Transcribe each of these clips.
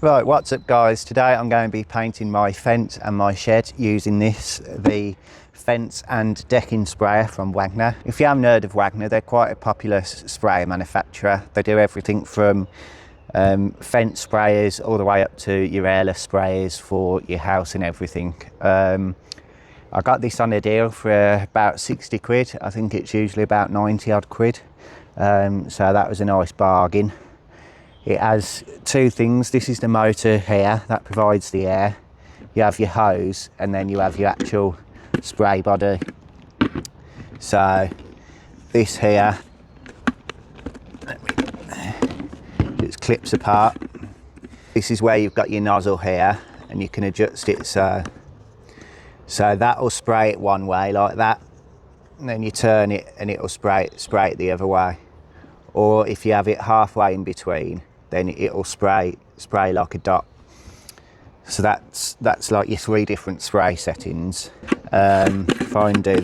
Right, what's up guys? Today I'm going to be painting my fence and my shed using the fence and decking sprayer from Wagner. If you haven't heard of Wagner, they're quite a popular sprayer manufacturer. They do everything from fence sprayers all the way up to your airless sprayers for your house and everything. I got this on a deal for about 60 quid. I think it's usually about 90 odd quid. So that was a nice bargain. It has two things. This is the motor here that provides the air. You have your hose and then you have your actual spray body. So this here just clips apart. This is where you've got your nozzle here and you can adjust it so that will spray it one way like that, and then you turn it and it will spray it the other way. Or if you have it halfway in between, then it'll spray like a dot. So that's like your three different spray settings. If I undo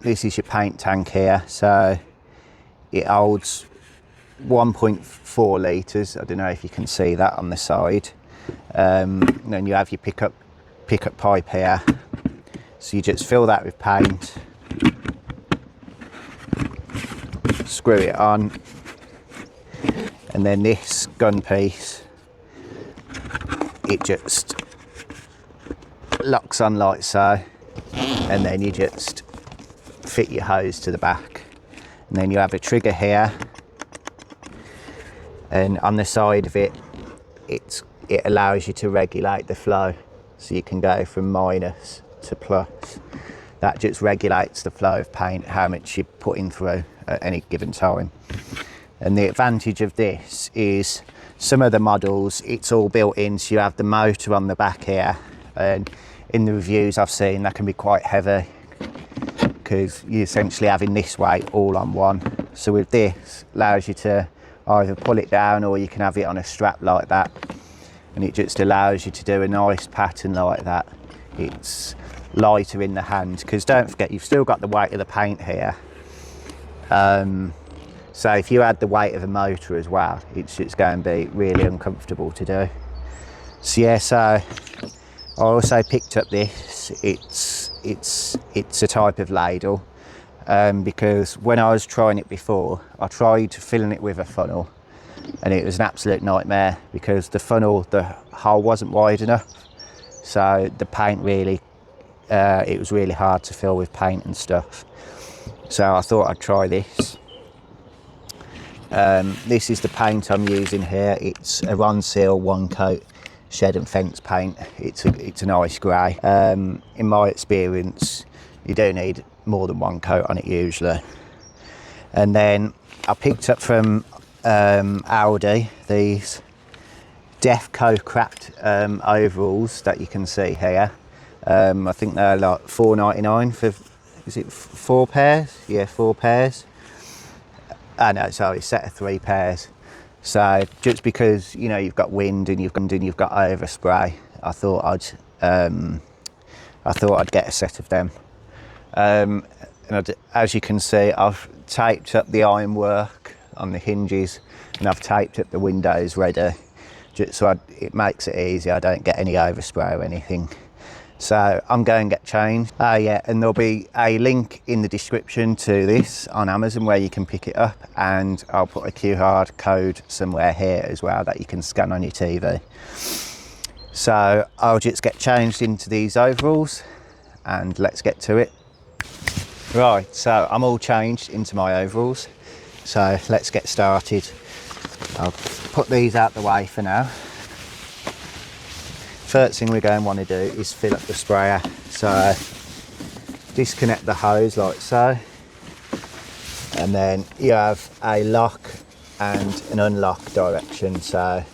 this is your paint tank here. So it holds 1.4 litres. I don't know if you can see that on the side. And then you have your pickup pipe here. So you just fill that with paint, screw it on, and then this gun piece, it just locks on like so, and then you just fit your hose to the back, and then you have a trigger here, and on the side of it allows you to regulate the flow, so you can go from minus to plus. That just regulates the flow of paint, how much you're putting through at any given time. And the advantage of this is some of the models, it's all built in, so you have the motor on the back here, and in the reviews I've seen that can be quite heavy because you're essentially having this weight all on one. So with this, allows you to either pull it down or you can have it on a strap like that, and it just allows you to do a nice pattern like that. It's lighter in the hand because don't forget you've still got the weight of the paint here. So if you add the weight of the motor as well, it's just going to be really uncomfortable to do. So yeah, so I also picked up this. It's a type of ladle, because when I was trying it before, I tried filling it with a funnel, and it was an absolute nightmare because the hole wasn't wide enough. So the paint really, it was really hard to fill with paint and stuff. So I thought I'd try this. This is the paint I'm using here. It's a Ronseal one coat shed and fence paint. It's a nice grey. In my experience, you do need more than one coat on it usually. And then I picked up from Aldi these Defco cracked overalls that you can see here. I think they're like $4.99 for, is it 4 pairs? Yeah, 4 pairs. Oh no, sorry, set of 3 pairs. So just because you've got wind and you've got overspray, I thought I'd get a set of them. And as you can see, I've taped up the ironwork on the hinges, and I've taped up the windows ready, just so it makes it easy. I don't get any overspray or anything. So I'm going to get changed. Yeah, and there'll be a link in the description to this on Amazon where you can pick it up, and I'll put a QR code somewhere here as well that you can scan on your TV. So I'll just get changed into these overalls and let's get to it. Right, so I'm all changed into my overalls, so let's get started. I'll put these out the way for now. First thing we're going to want to do is fill up the sprayer. So disconnect the hose like so, and then you have a lock and an unlock direction. So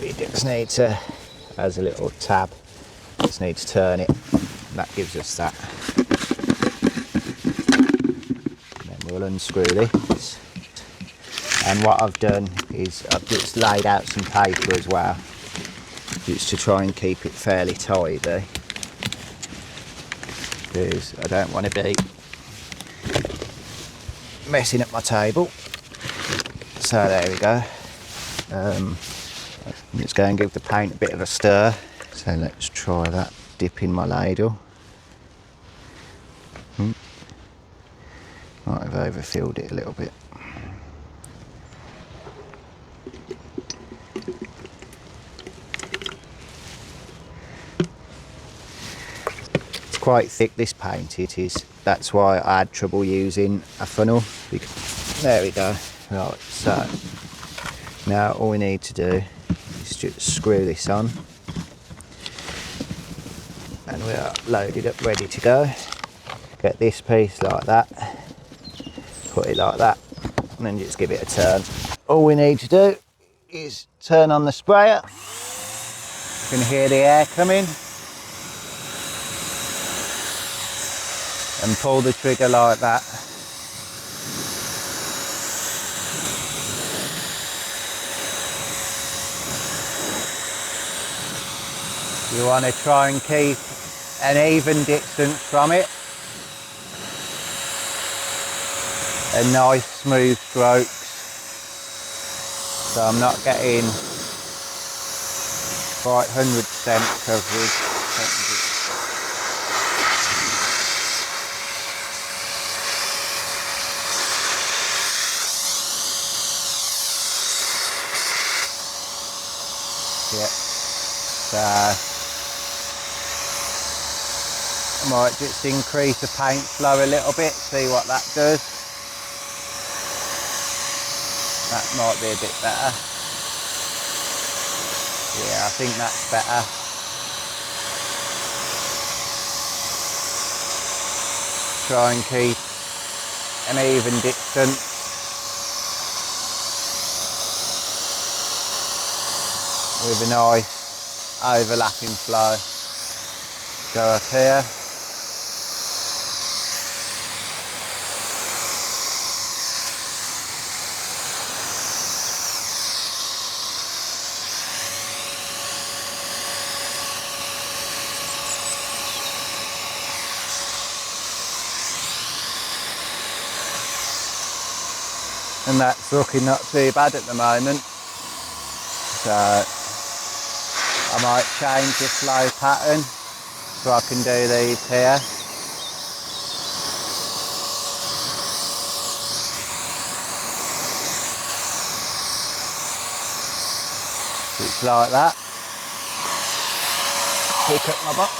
you just need to, as a little tab, just need to turn it, and that gives us that. And then we'll unscrew this. And what I've done is I've just laid out some paper as well, just to try and keep it fairly tidy, because I don't want to be messing up my table. So So there we go. I'm just going to give the paint a bit of a stir. So let's try that. Dip in my ladle. Might have overfilled it a little bit. It's quite thick, this paint, it is. That's why I had trouble using a funnel. There we go. Right, so now all we need to do is just screw this on. And we are loaded up, ready to go. Get this piece like that, put it like that, and then just give it a turn. All we need to do is turn on the sprayer. You can hear the air coming. And pull the trigger like that. You want to try and keep an even distance from it. And nice smooth strokes. So I'm not getting quite 100% coverage. Yeah. So I might just increase the paint flow a little bit, see what that does. That might be a bit better. Yeah, I think that's better. Try and keep an even distance. With a nice overlapping flow. Go up here. And that's looking not too bad at the moment. So I might change the flow pattern so I can do these here. It's like that. Pick up my box.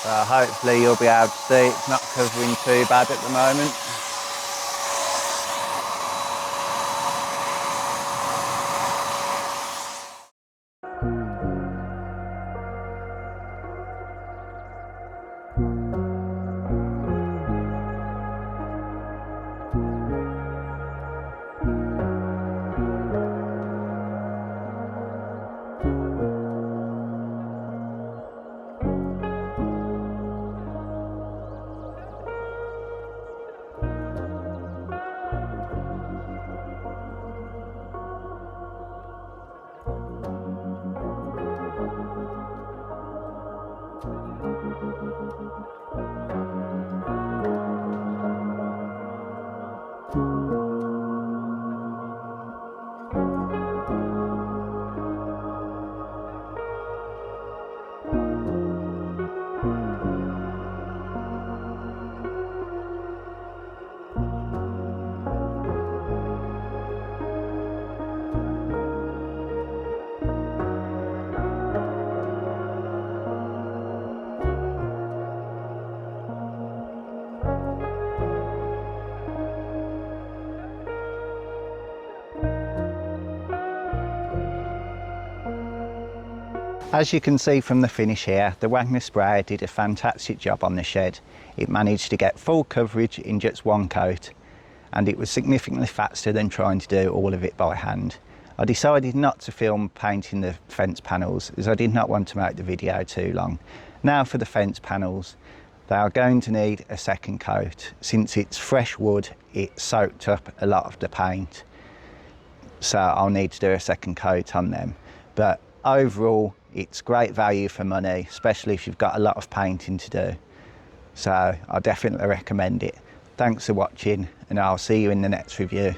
So hopefully you'll be able to see it's not covering too bad at the moment. As you can see from the finish here, the Wagner sprayer did a fantastic job on the shed. It managed to get full coverage in just one coat, and it was significantly faster than trying to do all of it by hand. I decided not to film painting the fence panels as I did not want to make the video too long. Now for the fence panels, they are going to need a second coat. Since it's fresh wood, it soaked up a lot of the paint, so I'll need to do a second coat on them. But overall, it's great value for money, especially if you've got a lot of painting to do. So I definitely recommend it. Thanks for watching, and I'll see you in the next review.